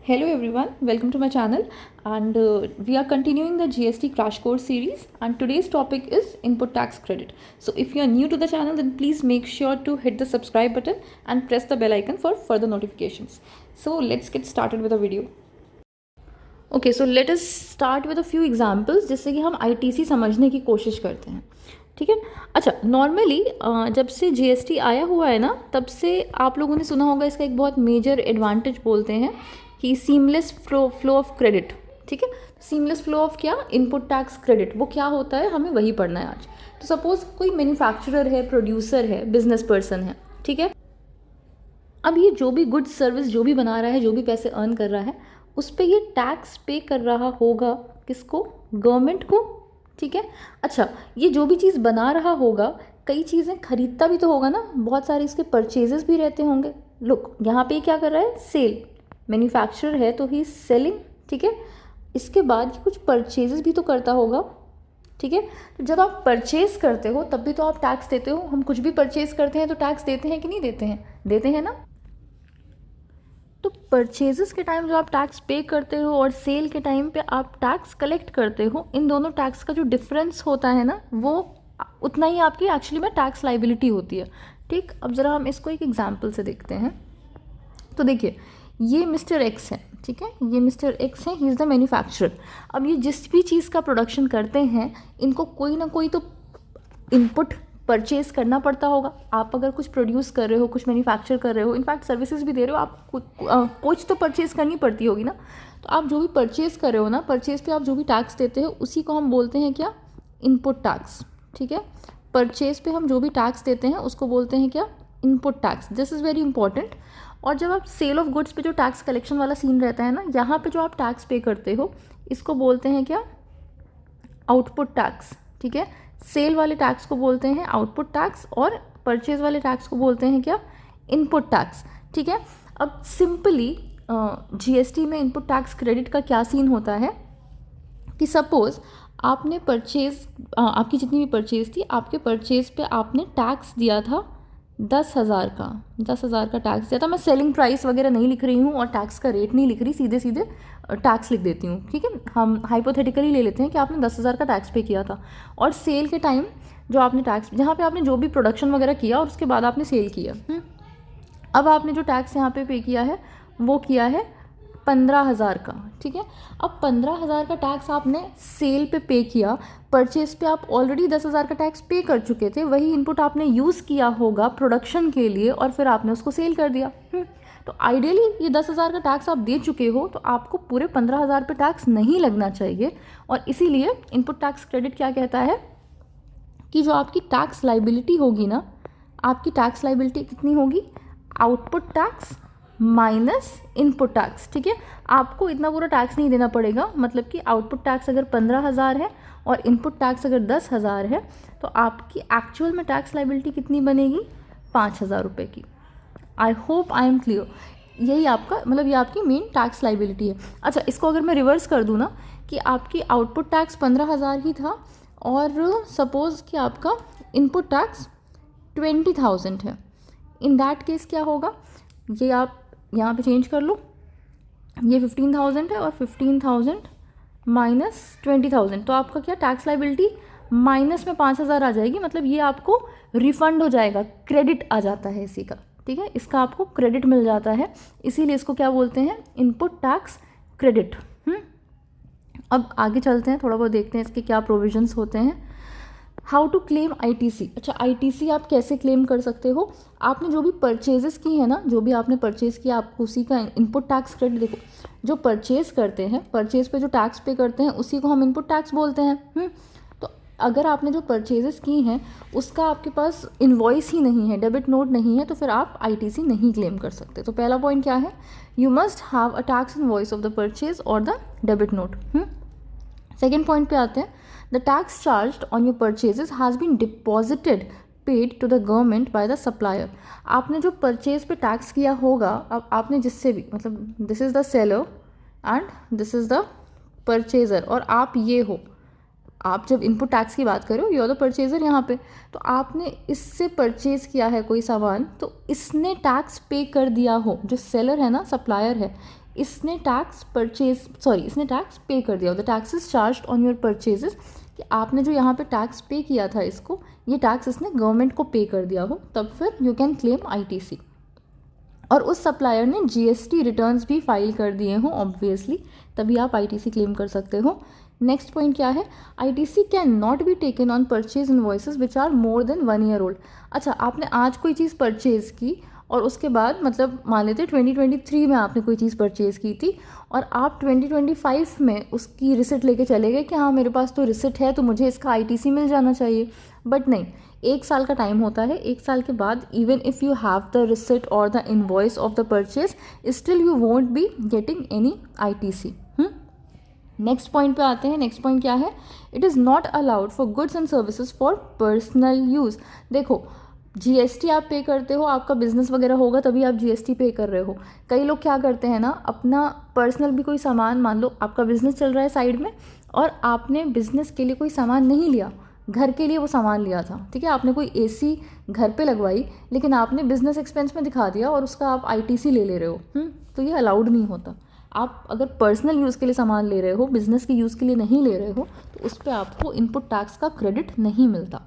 Hello everyone, welcome to my channel and we are continuing the GST crash course series and today's topic is input tax credit. So if you are new to the channel then please make sure to hit the subscribe button and press the bell icon for further notifications. So let's get started with the video. Okay, so let us start with a few examples जिससे कि हम ITC समझने की कोशिश करते हैं. ठीक है. अच्छा, नॉर्मली जब से GST आया हुआ है ना तब से आप लोगों ने सुना होगा इसका एक बहुत मेजर एडवांटेज बोलते हैं कि सीमलेस फ्लो ऑफ क्रेडिट. ठीक है. सीमलेस फ्लो ऑफ क्या? Input tax credit. वो क्या होता है हमें वही पढ़ना है आज. तो सपोज कोई मैन्युफैक्चरर है, प्रोड्यूसर है, बिजनेस पर्सन है. ठीक है. अब ये जो भी गुड्स सर्विस जो भी बना रहा है, जो भी पैसे अर्न कर रहा है, उस पर ये टैक्स पे कर रहा होगा किसको? गवर्नमेंट को. ठीक है. अच्छा, ये जो भी चीज़ बना रहा होगा, कई चीज़ें खरीदता भी तो होगा ना, बहुत सारे इसके परचेजेस भी रहते होंगे. लुक, यहाँ पे क्या कर रहा है? सेल. मैन्युफैक्चरर है तो ही सेलिंग. ठीक है. इसके बाद ये कुछ परचेजेस भी तो करता होगा. ठीक है. तो जब आप परचेज करते हो तब भी तो आप टैक्स देते हो. हम कुछ भी परचेज करते हैं तो टैक्स देते हैं कि नहीं देते हैं? देते हैं ना. तो परचेजेस के टाइम जो आप टैक्स पे करते हो और सेल के टाइम पे आप टैक्स कलेक्ट करते हो, इन दोनों टैक्स का जो डिफरेंस होता है ना, वो उतना ही आपकी एक्चुअली में टैक्स लाइबिलिटी होती है. ठीक. अब ज़रा हम इसको एक एग्जांपल से देखते हैं. तो देखिए, ये मिस्टर एक्स है. ठीक है. ये मिस्टर एक्स है, ही इज़ द मैन्युफैक्चरर. अब ये जिस भी चीज़ का प्रोडक्शन करते हैं, इनको कोई ना कोई तो इनपुट परचेज करना पड़ता होगा. आप अगर कुछ प्रोड्यूस कर रहे हो, कुछ मैन्युफैक्चर कर रहे हो, इनफैक्ट सर्विसेज भी दे रहे हो, आप कुछ तो परचेज करनी पड़ती होगी ना. तो आप जो भी परचेज कर रहे हो ना, परचेज पे आप जो भी टैक्स देते हो उसी को हम बोलते हैं क्या? Input tax. ठीक है. परचेज पे हम जो भी टैक्स देते हैं उसको बोलते हैं क्या? Input tax. This is very important. और जब आप सेल ऑफ गुड्स पे जो टैक्स कलेक्शन वाला सीन रहता है ना, यहाँ पे जो आप टैक्स पे करते हो इसको बोलते हैं क्या? Output tax. ठीक है. सेल वाले टैक्स को बोलते हैं आउटपुट टैक्स और परचेज वाले टैक्स को बोलते हैं क्या? Input tax. ठीक है. अब सिंपली GST में इनपुट टैक्स क्रेडिट का क्या सीन होता है कि सपोज आपने परचेज, आपकी जितनी भी परचेज थी, आपके परचेज पे आपने टैक्स दिया था 10,000 का. 10,000 का टैक्स दिया था. मैं सेलिंग प्राइस वगैरह नहीं लिख रही हूँ और टैक्स का रेट नहीं लिख रही, सीधे सीधे टैक्स लिख देती हूँ. ठीक है. हम हाइपोथेटिकली ले लेते हैं कि आपने 10,000 का टैक्स पे किया था और सेल के टाइम जो आपने टैक्स, जहाँ पे आपने जो भी प्रोडक्शन वगैरह किया और उसके बाद आपने सेल किया, अब आपने जो टैक्स यहाँ पे किया है वो किया है 15,000 का. ठीक है. अब 15,000 का टैक्स आपने सेल पे किया. परचेज पे आप ऑलरेडी 10,000 का टैक्स पे कर चुके थे. वही इनपुट आपने यूज़ किया होगा प्रोडक्शन के लिए और फिर आपने उसको सेल कर दिया. तो आइडियली ये 10,000 का टैक्स आप दे चुके हो तो आपको पूरे 15,000 पे टैक्स नहीं लगना चाहिए. और इसीलिए इनपुट टैक्स क्रेडिट क्या कहता है कि जो आपकी टैक्स लाइबिलिटी होगी ना, आपकी टैक्स लाइबिलिटी कितनी होगी? Output tax minus input tax. ठीक है. आपको इतना पूरा टैक्स नहीं देना पड़ेगा. मतलब कि आउटपुट टैक्स अगर 15,000 है और इनपुट टैक्स अगर 10,000 है तो आपकी एक्चुअल में टैक्स लाइबिलिटी कितनी बनेगी? 5,000 रुपये की. आई होप आई एम क्लियर. यही आपका मतलब ये आपकी मेन टैक्स लाइबिलिटी है. अच्छा, इसको अगर मैं रिवर्स कर दूँ ना कि आपकी आउटपुट टैक्स 15,000 ही था और सपोज़ कि आपका इनपुट टैक्स 20,000 है. इन दैट केस क्या होगा? ये आप यहाँ पे चेंज कर लो. ये 15,000 है और 15,000 माइनस 20,000, तो आपका क्या टैक्स लाइबिलिटी माइनस में 5,000 आ जाएगी. मतलब ये आपको रिफंड हो जाएगा, क्रेडिट आ जाता है इसी का. ठीक है. इसका आपको क्रेडिट मिल जाता है, इसीलिए इसको क्या बोलते हैं? Input tax credit. अब आगे चलते हैं, थोड़ा बहुत देखते हैं इसके क्या प्रोविजंस होते हैं. How to claim ITC. अच्छा, ITC आप कैसे क्लेम कर सकते हो? आपने जो भी परचेजेस की है ना, जो भी आपने परचेज़ किया, आपको उसी का इनपुट टैक्स क्रेडिट. देखो, जो परचेज़ करते हैं, परचेज़ पे जो टैक्स पे करते हैं उसी को हम इनपुट टैक्स बोलते हैं. तो अगर आपने जो परचेजेस की हैं उसका आपके पास इन्वॉइस ही नहीं है, डेबिट नोट नहीं है, तो फिर आप ITC नहीं क्लेम कर सकते. तो पहला पॉइंट क्या है? You must have a tax invoice of the purchase और the debit note. Second point पे आते हैं. The tax charged on your purchases has been deposited paid to the government by the supplier. आपने जो purchase पे tax किया होगा, अब आपने जिससे भी, मतलब this is the seller and this is the purchaser और आप ये हो. आप जब इनपुट टैक्स की बात करो, यू आर द परचेज़र यहाँ पे. तो आपने इससे परचेज़ किया है कोई सामान, तो इसने टैक्स पे कर दिया हो. जो सेलर है ना, सप्लायर है, इसने टैक्स पे कर दिया, the tax is charged on your purchases, कि आपने जो यहाँ पे टैक्स पे किया था इसको, ये टैक्स इसने गवर्नमेंट को पे कर दिया हो, तब फिर यू कैन क्लेम आईटीसी। और उस सप्लायर ने जीएसटी रिटर्न्स भी फाइल कर दिए हों ऑब्वियसली, तभी आप आईटीसी क्लेम कर सकते हो। नेक्स्ट पॉइंट क्या है, ITC can not be taken on purchase invoices which are more than 1 year old. अच्छा, आपने आज कोई चीज़ परचेज़ की और उसके बाद मतलब मान लेते 2023 में आपने कोई चीज़ परचेज़ की थी और आप 2025 में उसकी रिसिट लेके चले गए कि हाँ मेरे पास तो रिसिट है तो मुझे इसका आईटीसी मिल जाना चाहिए, बट नहीं, 1 साल का टाइम होता है। 1 साल के बाद even if you have the receipt और the invoice of the purchase, still you won't be getting any ITC. Next point पे आते हैं। नेक्स्ट पॉइंट क्या है, it is not allowed for goods and services for personal use. देखो, GST आप pay करते हो, आपका बिजनेस वगैरह होगा तभी आप जीएसटी पे कर रहे हो। कई लोग क्या करते हैं ना, अपना पर्सनल भी कोई सामान, मान लो आपका बिजनेस चल रहा है साइड में और आपने बिजनेस के लिए कोई सामान नहीं लिया, घर के लिए वो सामान लिया था, ठीक है, आपने कोई एसी घर पे लगवाई लेकिन आपने बिजनेस एक्सपेंस में दिखा दिया और उसका आप आईटीसी ले रहे हो, तो ये अलाउड नहीं होता। आप अगर पर्सनल यूज़ के लिए सामान ले रहे हो, बिजनेस के यूज़ के लिए नहीं ले रहे हो, तो उस पर आपको इनपुट टैक्स का क्रेडिट नहीं मिलता।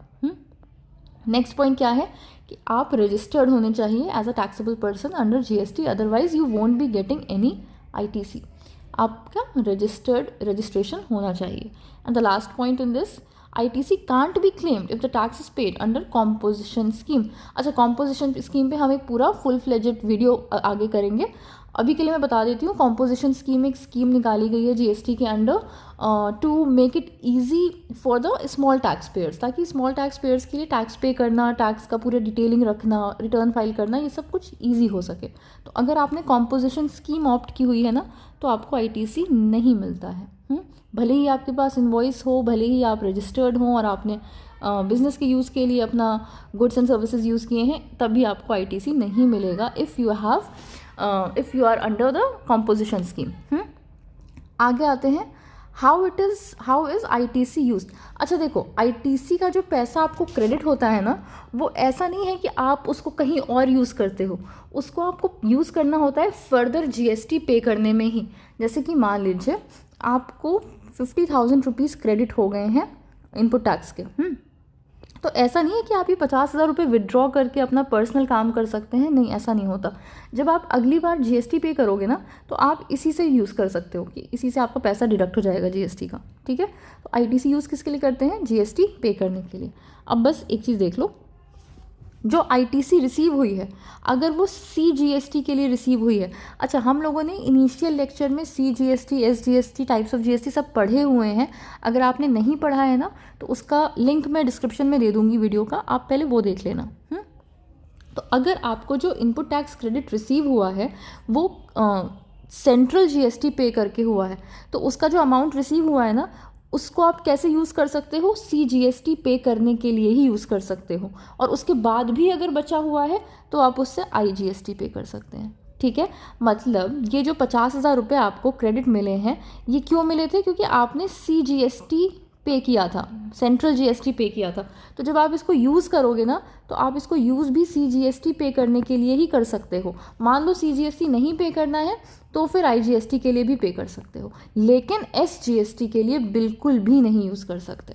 नेक्स्ट पॉइंट क्या है कि आप रजिस्टर्ड होने चाहिए as a taxable person under GST, otherwise you won't be getting any ITC. आपका रजिस्ट्रेशन होना चाहिए। And the last point in this, ITC can't be claimed if the tax is paid under composition scheme. अच्छा, composition scheme पे हम एक पूरा full fledged video आगे करेंगे। अभी के लिए मैं बता देती हूँ, कॉम्पोजिशन स्कीम एक स्कीम निकाली गई है जीएसटी के under to make it easy for the small tax payers, ताकि स्मॉल टैक्स पेयर्स के लिए टैक्स पे करना, टैक्स का पूरा डिटेलिंग रखना, रिटर्न फाइल करना, ये सब कुछ ईजी हो सके। तो अगर आपने कॉम्पोजिशन स्कीम ऑप्ट की हुई है ना, तो आपको आईटीसी नहीं मिलता है। भले ही आपके पास इनवॉइस हो, भले ही आप रजिस्टर्ड हों और आपने बिजनेस के यूज़ के लिए अपना गुड्स एंड सर्विसेज यूज़ किए हैं, तभी आपको आईटीसी नहीं मिलेगा if you are under the composition scheme. आगे आते हैं, हाउ इज़ आईटीसी यूज। अच्छा देखो, आईटीसी का जो पैसा आपको क्रेडिट होता है ना, वो ऐसा नहीं है कि आप उसको कहीं और यूज़ करते हो, उसको आपको यूज़ करना होता है फर्दर जीएसटी पे करने में ही। जैसे कि मान लीजिए आपको 50,000 रुपीज़ क्रेडिट हो गए हैं इनपुट टैक्स के, तो ऐसा नहीं है कि आप ये 50,000 रुपये विड्रॉ करके अपना पर्सनल काम कर सकते हैं, नहीं, ऐसा नहीं होता। जब आप अगली बार जीएसटी पे करोगे ना, तो आप इसी से यूज़ कर सकते हो कि इसी से आपका पैसा डिडक्ट हो जाएगा जीएसटी का, ठीक है। तो आईटीसी यूज़ किसके लिए करते हैं, जीएसटी पे करने के लिए। अब बस एक चीज़ देख लो, जो आईटीसी रिसीव हुई है, अगर वो सीजीएसटी के लिए रिसीव हुई है। अच्छा, हम लोगों ने इनिशियल लेक्चर में CGST, SGST, types of GST सब पढ़े हुए हैं। अगर आपने नहीं पढ़ा है ना, तो उसका लिंक मैं डिस्क्रिप्शन में दे दूँगी वीडियो का, आप पहले वो देख लेना। तो अगर आपको जो इनपुट टैक्स क्रेडिट रिसीव हुआ है वो सेंट्रल जीएसटी पे करके हुआ है, तो उसका जो अमाउंट रिसीव हुआ है ना, उसको आप कैसे यूज़ कर सकते हो, सीजीएसटी पे करने के लिए ही यूज़ कर सकते हो। और उसके बाद भी अगर बचा हुआ है तो आप उससे आईजीएसटी पे कर सकते हैं, ठीक है। मतलब ये जो 50,000 रुपये आपको क्रेडिट मिले हैं, ये क्यों मिले थे, क्योंकि आपने सीजीएसटी पे किया था, सेंट्रल जीएसटी पे किया था। तो जब आप इसको यूज़ करोगे ना, तो आप इसको यूज़ भी सीजीएसटी पे करने के लिए ही कर सकते हो। मान लो सीजीएसटी नहीं पे करना है तो फिर आईजीएसटी के लिए भी पे कर सकते हो, लेकिन एसजीएसटी के लिए बिल्कुल भी नहीं यूज़ कर सकते।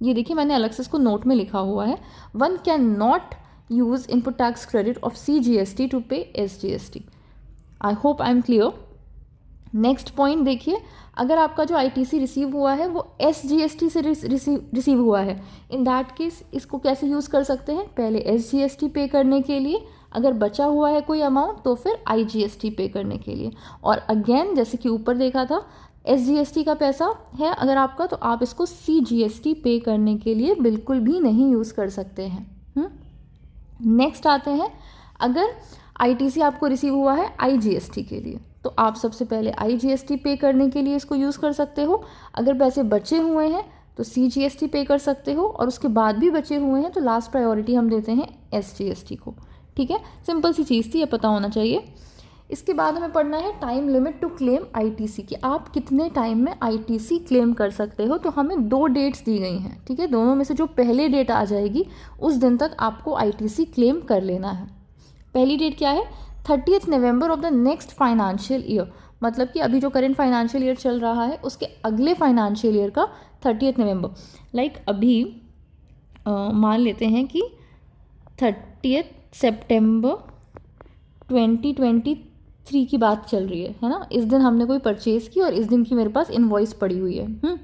ये देखिए, मैंने अलग से इसको नोट में लिखा हुआ है, one can not use input tax credit of CGST to pay SGST. I hope I am clear. Next point देखिए, अगर आपका जो आईटीसी रिसीव हुआ है वो एसजीएसटी से रिसीव हुआ है, इन दैट केस इसको कैसे यूज़ कर सकते हैं, पहले एसजीएसटी पे करने के लिए, अगर बचा हुआ है कोई अमाउंट तो फिर आईजीएसटी पे करने के लिए। और अगेन जैसे कि ऊपर देखा था, एसजीएसटी का पैसा है अगर आपका, तो आप इसको सीजीएसटी पे करने के लिए बिल्कुल भी नहीं यूज़ कर सकते हैं। नेक्स्ट आते हैं, अगर आईटीसी आपको रिसीव हुआ है आईजीएसटी के लिए, तो आप सबसे पहले आईजीएसटी पे करने के लिए इसको यूज़ कर सकते हो। अगर पैसे बचे हुए हैं तो सीजीएसटी पे कर सकते हो, और उसके बाद भी बचे हुए हैं तो लास्ट प्रायोरिटी हम देते हैं एसजीएसटी को, ठीक है। सिंपल सी चीज़ थी, ये पता होना चाहिए। इसके बाद हमें पढ़ना है time limit to claim ITC, कि आप कितने टाइम में आईटीसी क्लेम कर सकते हो। तो हमें 2 डेट्स दी गई हैं, ठीक है। दोनों में से जो पहले डेट आ जाएगी उस दिन तक आपको आईटीसी क्लेम कर लेना है। पहली डेट क्या है, 30 November of the next financial year. मतलब कि अभी जो करंट फाइनेंशियल ईयर चल रहा है उसके अगले फाइनेंशियल ईयर का 30 नवंबर, लाइक अभी मान लेते हैं कि 30 सितंबर 2023 की बात चल रही है ना, इस दिन हमने कोई परचेज़ की और इस दिन की मेरे पास इनवॉइस पड़ी हुई है।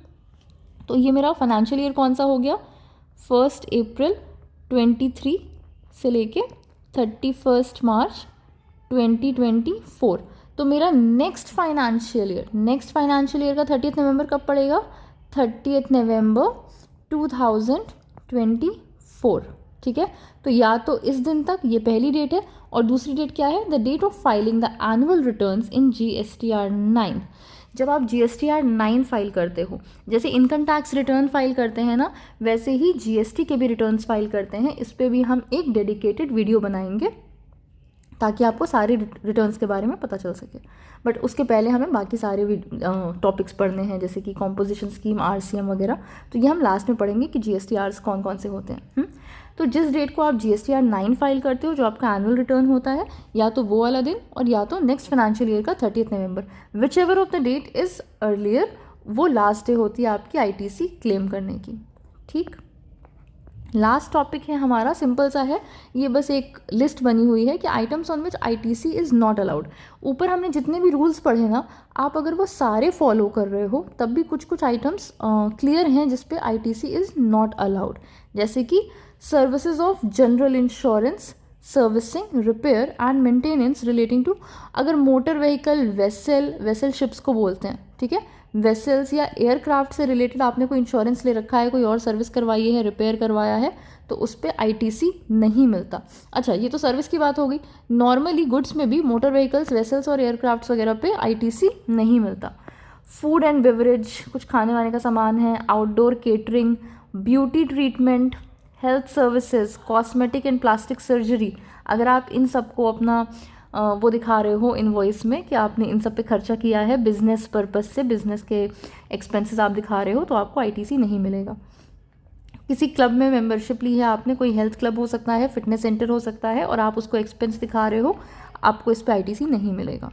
तो ये मेरा फाइनेंशियल ईयर कौन सा हो गया, 1 अप्रैल 23 से लेके 31 मार्च 2024। तो मेरा नेक्स्ट फाइनेंशियल ईयर का 30 नवंबर कब पड़ेगा, 30 नवंबर 2024, ठीक है। तो या तो इस दिन तक, ये पहली डेट है, और दूसरी डेट क्या है, the date of filing the annual returns in GSTR 9। जब आप GSTR 9 फाइल करते हो, जैसे इनकम टैक्स रिटर्न फाइल करते हैं ना, वैसे ही GST के भी रिटर्न्स फाइल करते हैं। इस पर भी हम एक डेडिकेटेड वीडियो बनाएंगे ताकि आपको सारे रिटर्न्स के बारे में पता चल सके। बट उसके पहले हमें बाकी सारे टॉपिक्स पढ़ने हैं, जैसे कि कॉम्पोजिशन स्कीम, RCM वगैरह। तो ये हम लास्ट में पढ़ेंगे कि GSTRs कौन कौन से होते हैं। तो जिस डेट को आप GSTR 9 फाइल करते हो, जो आपका एनुअल रिटर्न होता है, या तो वो वाला दिन और या तो नेक्स्ट फाइनेंशियल ईयर का 30 November, whichever of the date is earlier, वो लास्ट डे होती है आपकी ITC क्लेम करने की, ठीक। लास्ट टॉपिक है हमारा, सिंपल सा है, ये बस एक लिस्ट बनी हुई है कि items on which ITC is not allowed. ऊपर हमने जितने भी रूल्स पढ़े ना, आप अगर वो सारे फॉलो कर रहे हो तब भी कुछ कुछ आइटम्स क्लियर हैं जिस पे ITC इज़ नॉट अलाउड, जैसे कि services of general insurance, servicing, repair and maintenance relating to, अगर मोटर व्हीकल, वेसल शिप्स को बोलते हैं, ठीक है, वेसल्स या एयरक्राफ्ट से रिलेटेड आपने कोई इंश्योरेंस ले रखा है, कोई और सर्विस करवाई है, रिपेयर करवाया है, तो उस पर ITC नहीं मिलता। अच्छा, ये तो सर्विस की बात हो गई। नॉर्मली गुड्स में भी मोटर व्हीकल्स, वेसल्स और एयरक्राफ्ट्स वगैरह पे ITC नहीं मिलता। फूड एंड बेवरेज, कुछ खाने वाने का सामान है, outdoor catering, beauty treatment, health services, cosmetic and plastic surgery, अगर आप इन सबको अपना वो दिखा रहे हो इनवॉइस में कि आपने इन सब पे खर्चा किया है बिजनेस पर्पस से, बिजनेस के एक्सपेंसेस आप दिखा रहे हो, तो आपको ITC नहीं मिलेगा। किसी क्लब में मेंबरशिप ली है आपने, कोई हेल्थ क्लब हो सकता है, फिटनेस सेंटर हो सकता है, और आप उसको एक्सपेंस दिखा रहे हो, आपको इस पर ITC नहीं मिलेगा।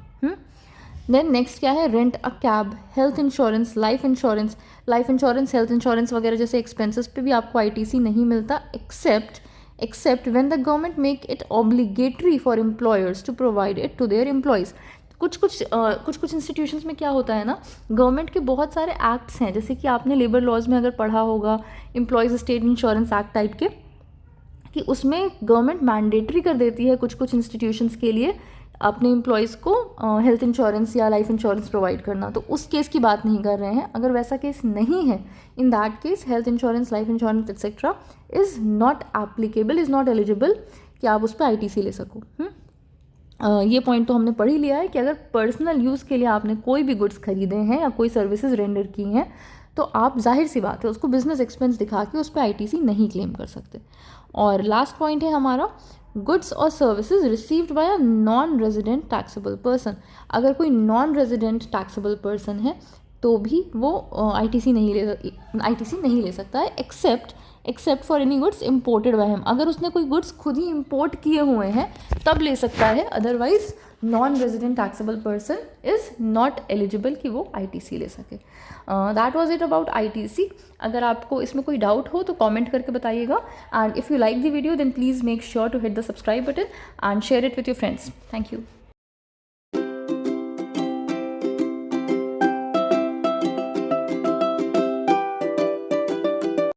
देन नेक्स्ट क्या है, rent a cab, health insurance, life insurance, health insurance वगैरह जैसे एक्सपेंसेस पे भी आपको ITC नहीं मिलता, except when the government make it obligatory for employers to provide it to their employees। कुछ इंस्टीट्यूशंस में क्या होता है ना, गवर्नमेंट के बहुत सारे एक्ट्स हैं, जैसे कि आपने लेबर लॉज में अगर पढ़ा होगा, employees state insurance act type के, कि उसमें गवर्नमेंट मैंडेटरी कर देती है कुछ इंस्टीट्यूशंस के लिए अपने एम्प्लॉयज़ को हेल्थ इंश्योरेंस या लाइफ इंश्योरेंस प्रोवाइड करना। तो उस केस की बात नहीं कर रहे हैं। अगर वैसा केस नहीं है, in that case health insurance, life insurance etcetera is not applicable, is not eligible कि आप उस पर ITC ले सको। ये पॉइंट तो हमने पढ़ ही लिया है कि अगर पर्सनल यूज़ के लिए आपने कोई भी गुड्स खरीदे हैं या कोई सर्विसेज रेंडर की हैं, तो आप जाहिर सी बात है उसको बिजनेस एक्सपेंस दिखा के उस पर ITC नहीं क्लेम कर सकते। और लास्ट पॉइंट है हमारा, गुड्स और services received by a non resident taxable person. अगर कोई नॉन रेजिडेंट टैक्सेबल पर्सन है तो भी वो ITC नहीं ले सकता है, except for any goods imported by him. अगर उसने कोई गुड्स खुद ही इम्पोर्ट किए हुए हैं तब ले सकता है, otherwise non resident taxable person is not eligible कि वो ITC ले सके। That was it about ITC। अगर आपको इसमें कोई डाउट हो तो कमेंट करके बताइएगा, and if you like the video then please make sure to hit the subscribe button and share it with your friends. Thank you.